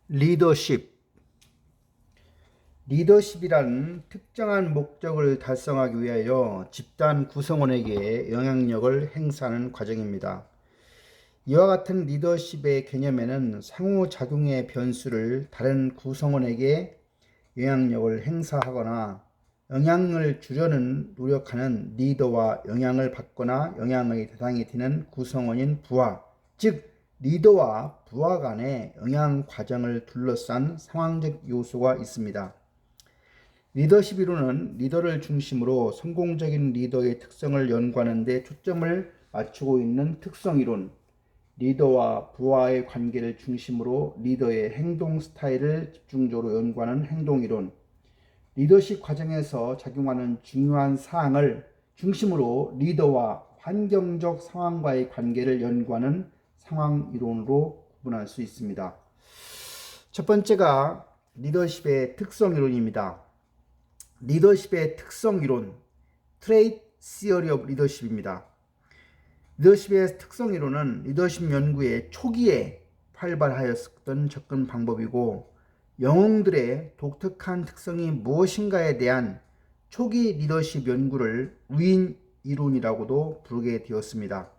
리더십. 리더십이란 특정한 목적을 달성하기 위하여 집단 구성원에게 영향력을 행사하는 과정입니다. 이와 같은 리더십의 개념에는 상호작용의 변수를 다른 구성원에게 영향력을 행사하거나 영향을 주려는 노력하는 리더와 영향을 받거나 영향의 대상이 되는 구성원인 부하, 즉 리더와 부하 간의 영향 과정을 둘러싼 상황적 요소가 있습니다. 리더십 이론은 리더를 중심으로 성공적인 리더의 특성을 연구하는 데 초점을 맞추고 있는 특성 이론, 리더와 부하의 관계를 중심으로 리더의 행동 스타일을 집중적으로 연구하는 행동 이론, 리더십 과정에서 작용하는 중요한 사항을 중심으로 리더와 환경적 상황과의 관계를 연구하는 상황 이론으로 구분할 수 있습니다. 첫 번째가 리더십의 특성 이론입니다. 리더십의 특성 이론, 트레이트 시어리 오브 리더십입니다. 리더십의 특성 이론은 리더십 연구의 초기에 활발하였던 접근 방법이고 영웅들의 독특한 특성이 무엇인가에 대한 초기 리더십 연구를 우인 이론이라고도 부르게 되었습니다.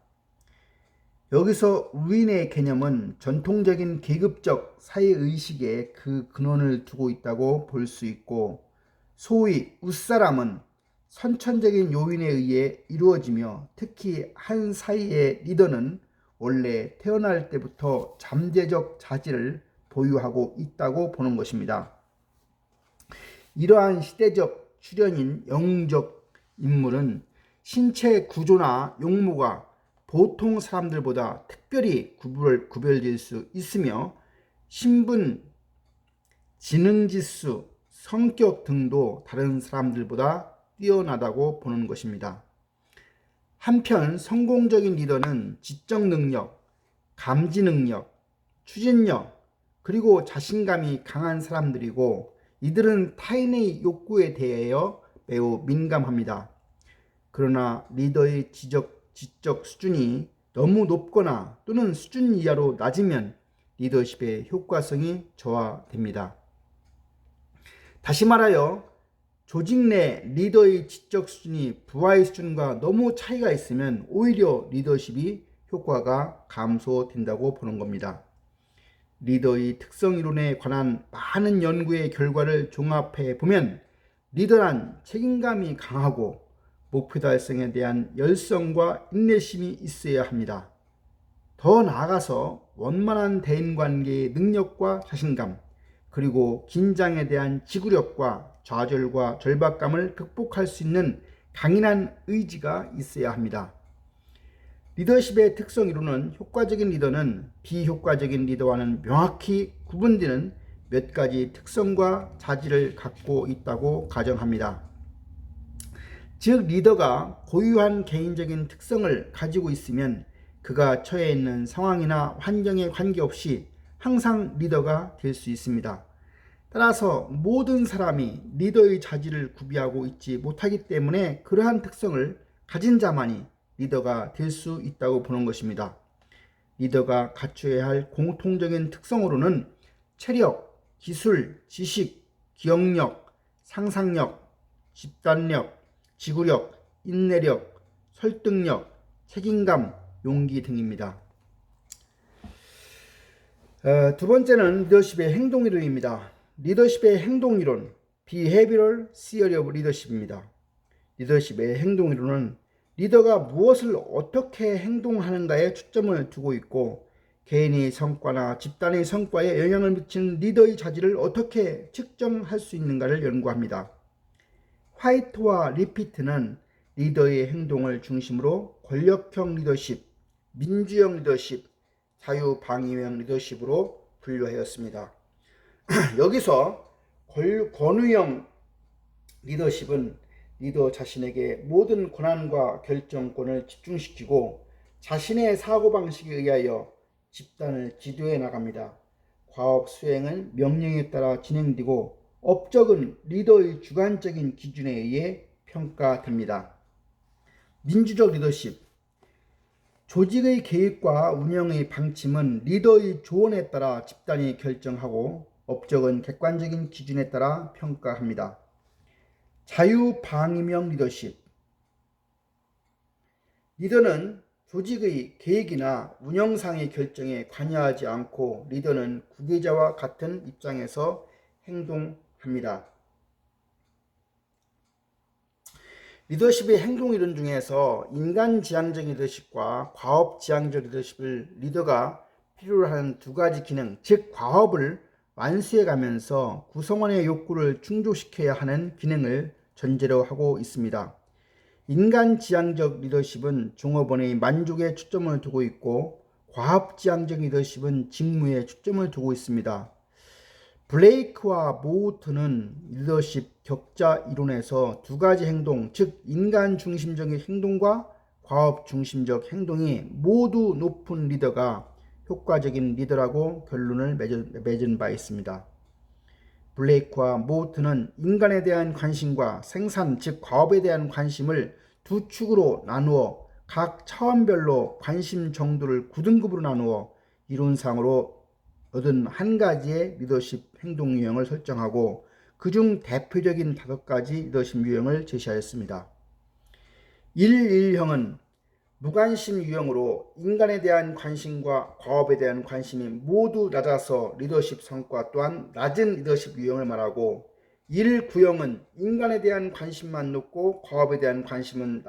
여기서 우인의 개념은 전통적인 계급적 사회의식에 그 근원을 두고 있다고 볼 수 있고, 소위 웃사람은 선천적인 요인에 의해 이루어지며 특히 한 사회의 리더는 원래 태어날 때부터 잠재적 자질을 보유하고 있다고 보는 것입니다. 이러한 시대적 출현인 영웅적 인물은 신체 구조나 용모가 보통 사람들보다 특별히 구별될 수 있으며 신분, 지능지수, 성격 등도 다른 사람들보다 뛰어나다고 보는 것입니다. 한편 성공적인 리더는 지적 능력, 감지 능력, 추진력, 그리고 자신감이 강한 사람들이고 이들은 타인의 욕구에 대하여 매우 민감합니다. 그러나 리더의 지적 수준이 너무 높거나 또는 수준 이하로 낮으면 리더십의 효과성이 저하됩니다. 다시 말하여 조직 내 리더의 지적 수준이 부하의 수준과 너무 차이가 있으면 오히려 리더십이 효과가 감소된다고 보는 겁니다. 리더의 특성 이론에 관한 많은 연구의 결과를 종합해 보면 리더란 책임감이 강하고 목표 달성에 대한 열성과 인내심이 있어야 합니다. 더 나아가서 원만한 대인관계의 능력과 자신감, 그리고 긴장에 대한 지구력과 좌절과 절박감을 극복할 수 있는 강인한 의지가 있어야 합니다. 리더십의 특성 이론은 효과적인 리더는 비효과적인 리더와는 명확히 구분되는 몇 가지 특성과 자질을 갖고 있다고 가정합니다. 즉 리더가 고유한 개인적인 특성을 가지고 있으면 그가 처해 있는 상황이나 환경에 관계없이 항상 리더가 될 수 있습니다. 따라서 모든 사람이 리더의 자질을 구비하고 있지 못하기 때문에 그러한 특성을 가진 자만이 리더가 될 수 있다고 보는 것입니다. 리더가 갖춰야 할 공통적인 특성으로는 체력, 기술, 지식, 기억력, 상상력, 집단력, 지구력, 인내력, 설득력, 책임감, 용기 등입니다. 두 번째는 리더십의 행동 이론입니다. 리더십의 행동 이론, Behavioral Theory of Leadership입니다. 리더십의 행동 이론은 리더가 무엇을 어떻게 행동하는가에 초점을 두고 있고 개인의 성과나 집단의 성과에 영향을 미치는 리더의 자질을 어떻게 측정할 수 있는가를 연구합니다. 화이트와 리피트는 리더의 행동을 중심으로 권력형 리더십, 민주형 리더십, 자유방위형 리더십으로 분류하였습니다. 여기서 권위형 리더십은 리더 자신에게 모든 권한과 결정권을 집중시키고 자신의 사고방식에 의하여 집단을 지도해 나갑니다. 과업 수행은 명령에 따라 진행되고 업적은 리더의 주관적인 기준에 의해 평가됩니다. 민주적 리더십, 조직의 계획과 운영의 방침은 리더의 조언에 따라 집단이 결정하고 업적은 객관적인 기준에 따라 평가합니다. 자유방임형 리더십. 리더는 조직의 계획이나 운영상의 결정에 관여하지 않고 리더는 구계자와 같은 입장에서 행동합니다. 리더십의 행동 이론 중에서 인간지향적 리더십과 과업지향적 리더십을 리더가 필요로 하는 두 가지 기능, 즉 과업을 완수해 가면서 구성원의 욕구를 충족시켜야 하는 기능을 전제로 하고 있습니다. 인간지향적 리더십은 종업원의 만족에 초점을 두고 있고 과업지향적 리더십은 직무에 초점을 두고 있습니다. 블레이크와 모우트는 리더십 격자 이론에서 두 가지 행동, 즉 인간 중심적인 행동과 과업 중심적 행동이 모두 높은 리더가 효과적인 리더라고 결론을 맺은 바 있습니다. 블레이크와 모우트는 인간에 대한 관심과 생산, 즉 과업에 대한 관심을 두 축으로 나누어 각 차원별로 관심 정도를 9등급으로 나누어 이론상으로 얻은 한 가지의 리더십 행동 유형을 설정하고 그중 대표적인 5가지 리더십 유형을 제시하였습니다. 1.1형은 무관심 유형으로 인간에 대한 관심과 과업에 대한 관심이 모두 낮아서 리더십 성과 또한 낮은 리더십 유형을 말하고 1.9형은 인간에 대한 관심만 높고 과업에 대한 관심은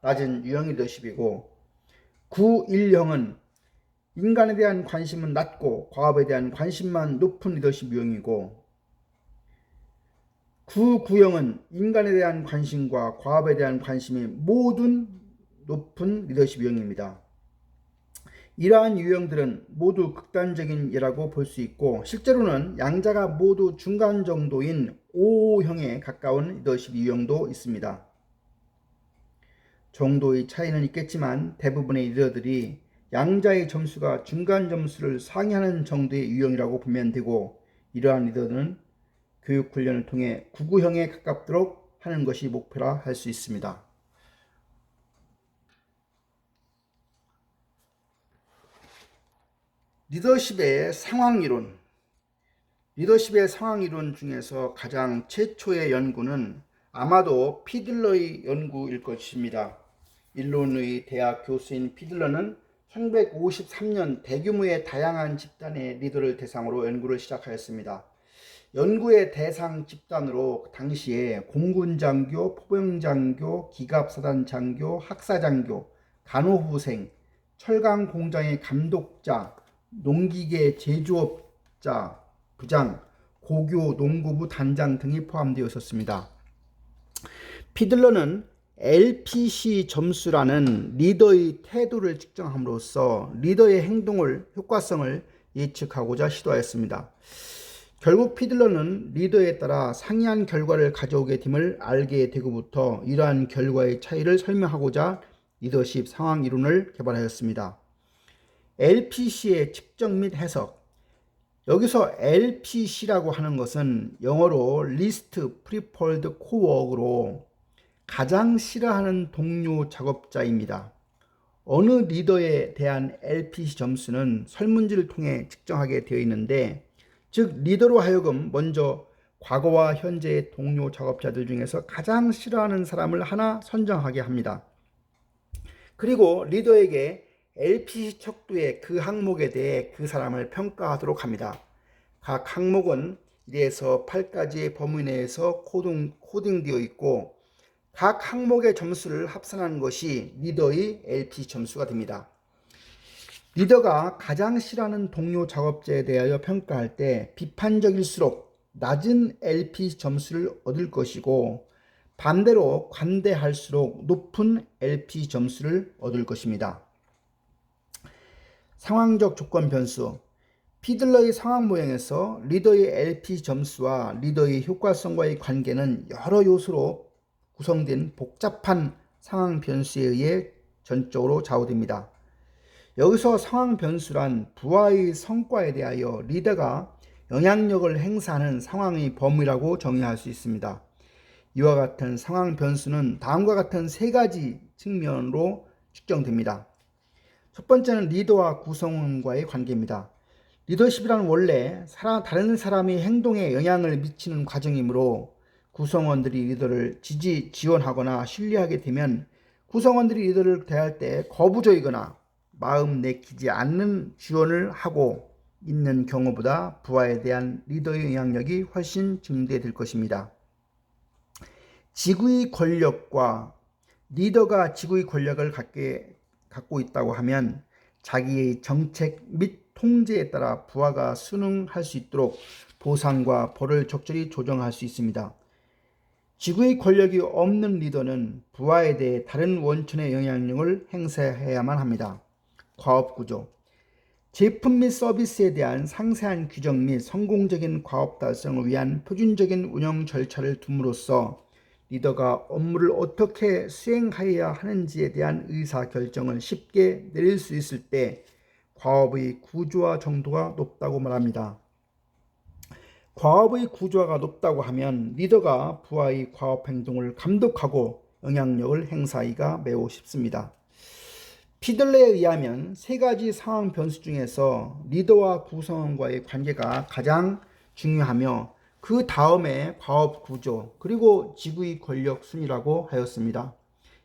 낮은 유형 리더십이고 9.1형은 인간에 대한 관심은 낮고 과업에 대한 관심만 높은 리더십 유형이고 9.9형은 인간에 대한 관심과 과업에 대한 관심이 모두 높은 리더십 유형입니다. 이러한 유형들은 모두 극단적인 예라고 볼 수 있고 실제로는 양자가 모두 중간 정도인 5형에 가까운 리더십 유형도 있습니다. 정도의 차이는 있겠지만 대부분의 리더들이 양자의 점수가 중간 점수를 상회하는 정도의 유형이라고 보면 되고 이러한 리더는 교육 훈련을 통해 9.9형에 가깝도록 하는 것이 목표라 할 수 있습니다. 리더십의 상황이론. 리더십의 상황이론 중에서 가장 최초의 연구는 아마도 피들러의 연구일 것입니다. 일론의 대학 교수인 피들러는 1953년 대규모의 다양한 집단의 리더를 대상으로 연구를 시작하였습니다. 연구의 대상 집단으로 당시에 공군장교, 포병장교, 기갑사단장교, 학사장교, 간호후생, 철강공장의 감독자, 농기계 제조업자, 부장, 고교 농구부 단장 등이 포함되어 있었습니다. 피들러는 LPC 점수라는 리더의 태도를 측정함으로써 리더의 행동을 효과성을 예측하고자 시도하였습니다. 결국 피들러는 리더에 따라 상이한 결과를 가져오게 됨을 알게 되고부터 이러한 결과의 차이를 설명하고자 리더십 상황 이론을 개발하였습니다. LPC의 측정 및 해석. 여기서 LPC라고 하는 것은 영어로 Least Preferred Cowork로 가장 싫어하는 동료 작업자입니다. 어느 리더에 대한 LPC 점수는 설문지를 통해 측정하게 되어 있는데 즉 리더로 하여금 먼저 과거와 현재의 동료 작업자들 중에서 가장 싫어하는 사람을 하나 선정하게 합니다. 그리고 리더에게 LPC 척도의 그 항목에 대해 그 사람을 평가하도록 합니다. 각 항목은 1에서 8까지의 범위 내에서 코딩되어 있고 각 항목의 점수를 합산하는 것이 리더의 LPC 점수가 됩니다. 리더가 가장 싫어하는 동료 작업자에 대하여 평가할 때 비판적일수록 낮은 LPC 점수를 얻을 것이고 반대로 관대할수록 높은 LPC 점수를 얻을 것입니다. 상황적 조건 변수. 피들러의 상황 모형에서 리더의 LPC 점수와 리더의 효과성과의 관계는 여러 요소로 구성된 복잡한 상황 변수에 의해 전적으로 좌우됩니다. 여기서 상황 변수란 부하의 성과에 대하여 리더가 영향력을 행사하는 상황의 범위라고 정의할 수 있습니다. 이와 같은 상황 변수는 다음과 같은 3가지 측면으로 측정됩니다. 첫 번째는 리더와 구성원과의 관계입니다. 리더십이란 원래 다른 사람의 행동에 영향을 미치는 과정이므로 구성원들이 리더를 지원하거나 신뢰하게 되면 구성원들이 리더를 대할 때 거부적이거나 마음 내키지 않는 지원을 하고 있는 경우보다 부하에 대한 리더의 영향력이 훨씬 증대될 것입니다. 지구의 권력과 리더가 지구의 권력을 갖고 있다고 하면 자기의 정책 및 통제에 따라 부하가 순응할 수 있도록 보상과 벌을 적절히 조정할 수 있습니다. 지구의 권력이 없는 리더는 부하에 대해 다른 원천의 영향력을 행사해야만 합니다. 과업구조. 제품 및 서비스에 대한 상세한 규정 및 성공적인 과업 달성을 위한 표준적인 운영 절차를 둠으로써 리더가 업무를 어떻게 수행하여야 하는지에 대한 의사결정을 쉽게 내릴 수 있을 때 과업의 구조화 정도가 높다고 말합니다. 과업의 구조화가 높다고 하면 리더가 부하의 과업 행동을 감독하고 영향력을 행사하기가 매우 쉽습니다. 피들러에 의하면 세 가지 상황 변수 중에서 리더와 구성원과의 관계가 가장 중요하며 그 다음에 과업 구조 그리고 지구의 권력 순위라고 하였습니다.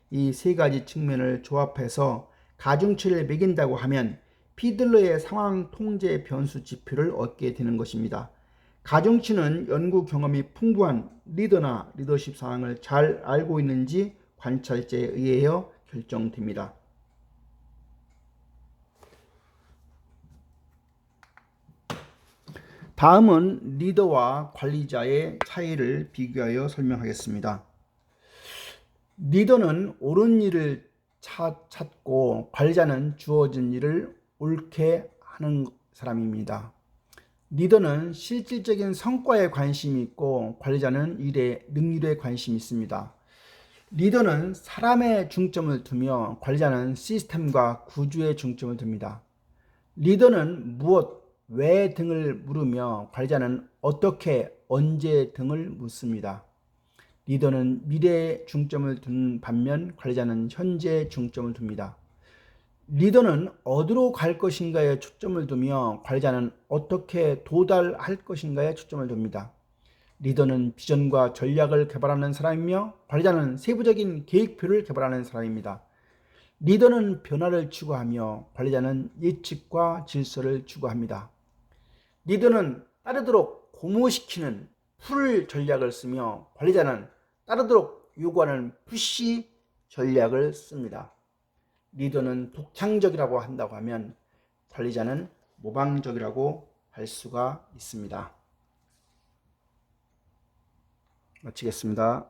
이 세 가지 측면을 조합해서 가중치를 매긴다고 하면 피들러의 상황 통제 변수 지표를 얻게 되는 것입니다. 가중치는 연구 경험이 풍부한 리더나 리더십 상황을 잘 알고 있는지 관찰자에 의하여 결정됩니다. 다음은 리더와 관리자의 차이를 비교하여 설명하겠습니다. 리더는 옳은 일을 찾고 관리자는 주어진 일을 옳게 하는 사람입니다. 리더는 실질적인 성과에 관심이 있고 관리자는 일의 능률에 관심이 있습니다. 리더는 사람에 중점을 두며 관리자는 시스템과 구조에 중점을 둡니다. 리더는 무엇, 왜 등을 물으며 관리자는 어떻게, 언제 등을 묻습니다. 리더는 미래에 중점을 두는 반면 관리자는 현재에 중점을 둡니다. 리더는 어디로 갈 것인가에 초점을 두며 관리자는 어떻게 도달할 것인가에 초점을 둡니다. 리더는 비전과 전략을 개발하는 사람이며 관리자는 세부적인 계획표를 개발하는 사람입니다. 리더는 변화를 추구하며 관리자는 예측과 질서를 추구합니다. 리더는 따르도록 고무시키는 풀 전략을 쓰며 관리자는 따르도록 요구하는 푸시 전략을 씁니다. 리더는 독창적이라고 한다고 하면 관리자는 모방적이라고 할 수가 있습니다. 마치겠습니다.